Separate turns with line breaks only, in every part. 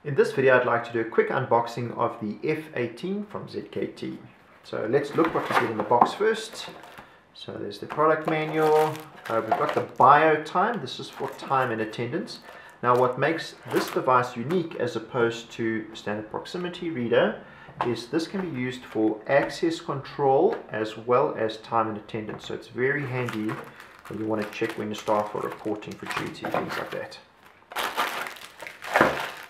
In this video, I'd like to do a quick unboxing of the F18 from ZKT. So let's look what we get in the box first. So there's the product manual. We've got the bio time. This is for time and attendance. Now what makes this device unique as opposed to standard proximity reader is this can be used for access control as well as time and attendance. So it's very handy when you want to check when your staff are reporting for duty, things like that.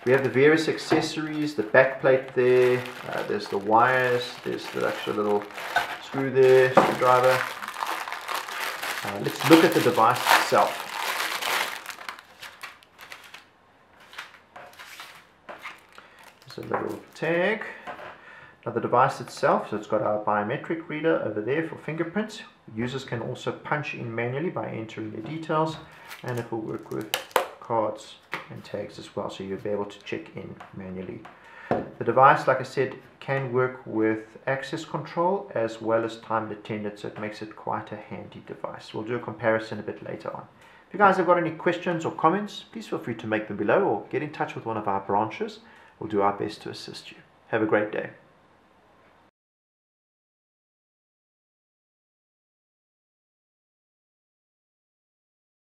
We have the various accessories, the back plate there, there's the wires, there's the actual little screw there, screwdriver. Let's look at the device itself. There's a little tag. Now the device itself, so it's got our biometric reader over there for fingerprints. Users can also punch in manually by entering their details, and it will work with cards and tags as well, so you'll be able to check in manually. The device, like I said, can work with access control as well as time and attendance, so it makes it quite a handy device. We'll do a comparison a bit later on. If you guys have got any questions or comments, please feel free to make them below or get in touch with one of our branches. We'll do our best to assist you. Have a great day.